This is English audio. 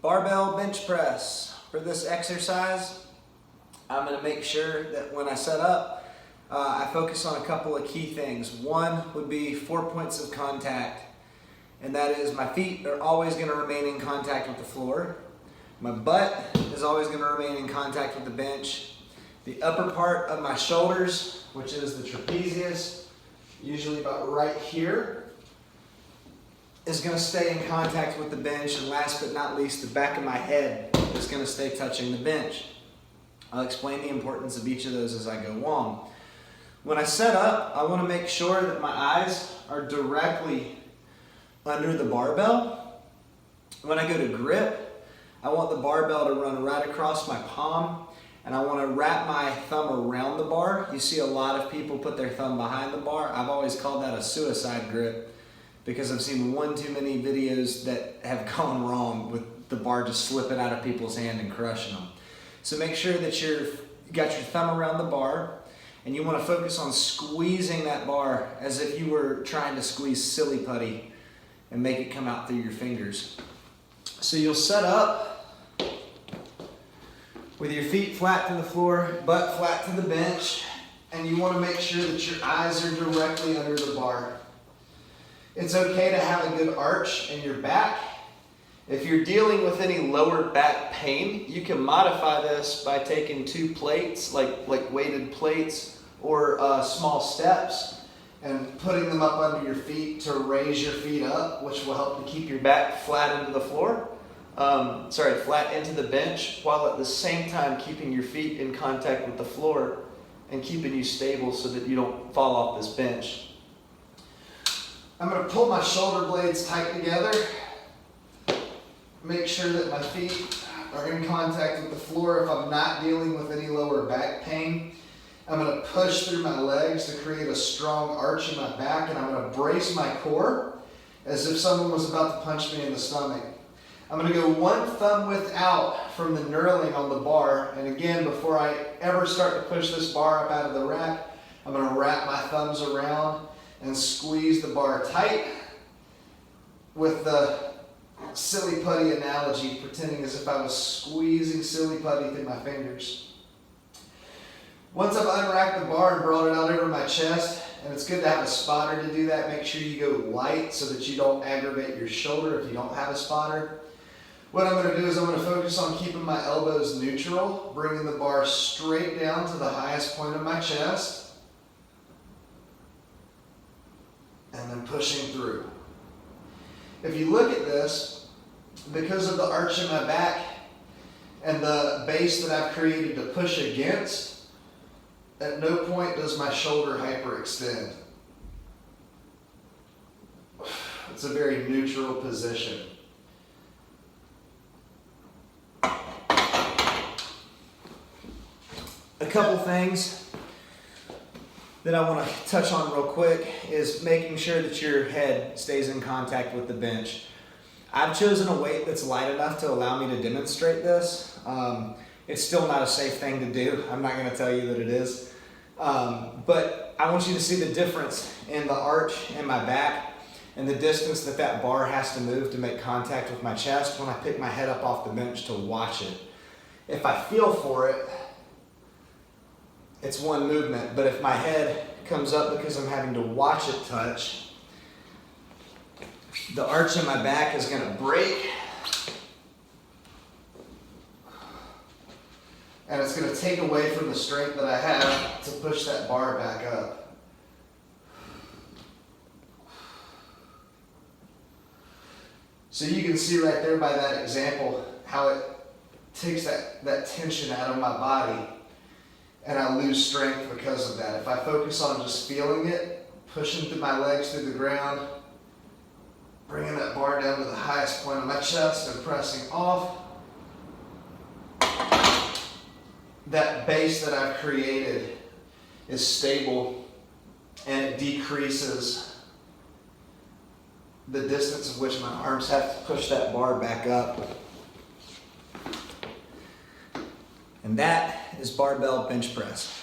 Barbell bench press. For this exercise, I'm going to make sure that when I set up, I focus on a couple of key things. One would be 4 points of contact, and that is my feet are always going to remain in contact with the floor. My butt is always going to remain in contact with the bench. The upper part of my shoulders, which is the trapezius, usually about right here, is going to stay in contact with the bench, and last but not least, the back of my head is going to stay touching the bench. I'll explain the importance of each of those as I go along. When I set up, I want to make sure that my eyes are directly under the barbell. When I go to grip, I want the barbell to run right across my palm, and I want to wrap my thumb around the bar. You see a lot of people put their thumb behind the bar. I've always called that a suicide grip, because I've seen one too many videos that have gone wrong with the bar just slipping out of people's hand and crushing them. So make sure that you got your thumb around the bar, and you want to focus on squeezing that bar as if you were trying to squeeze silly putty and make it come out through your fingers. So you'll set up with your feet flat to the floor, butt flat to the bench, and you want to make sure that your eyes are directly under the bar. It's okay to have a good arch in your back. If you're dealing with any lower back pain, you can modify this by taking two plates, like weighted plates, or small steps, and putting them up under your feet to raise your feet up, which will help to keep your back flat into the floor. Flat into the bench, while at the same time keeping your feet in contact with the floor and keeping you stable so that you don't fall off this bench. I'm going to pull my shoulder blades tight together. Make sure that my feet are in contact with the floor if I'm not dealing with any lower back pain. I'm going to push through my legs to create a strong arch in my back, and I'm going to brace my core as if someone was about to punch me in the stomach. I'm going to go one thumb width out from the knurling on the bar, and again, before I ever start to push this bar up out of the rack, I'm going to wrap my thumbs around and squeeze the bar tight with the silly putty analogy, pretending as if I was squeezing silly putty through my fingers. Once I've unracked the bar and brought it out over my chest, and it's good to have a spotter to do that, make sure you go light so that you don't aggravate your shoulder if you don't have a spotter. What I'm going to do is I'm going to focus on keeping my elbows neutral, bringing the bar straight down to the highest point of my chest, and then pushing through. If you look at this, because of the arch in my back and the base that I've created to push against, at no point does my shoulder hyperextend. It's a very neutral position. A couple things that I want to touch on real quick is making sure that your head stays in contact with the bench. I've chosen a weight that's light enough to allow me to demonstrate this. It's still not a safe thing to do. I'm not going to tell you that it is. But I want you to see the difference in the arch in my back and the distance that that bar has to move to make contact with my chest when I pick my head up off the bench to watch it. If I feel for it, it's one movement, but if my head comes up because I'm having to watch it touch, the arch in my back is going to break, and it's going to take away from the strength that I have to push that bar back up. So you can see right there by that example how it takes that tension out of my body, and I lose strength because of that. If I focus on just feeling it, pushing through my legs through the ground, bringing that bar down to the highest point of my chest and pressing off, that base that I've created is stable, and it decreases the distance of which my arms have to push that bar back up. And that is barbell bench press.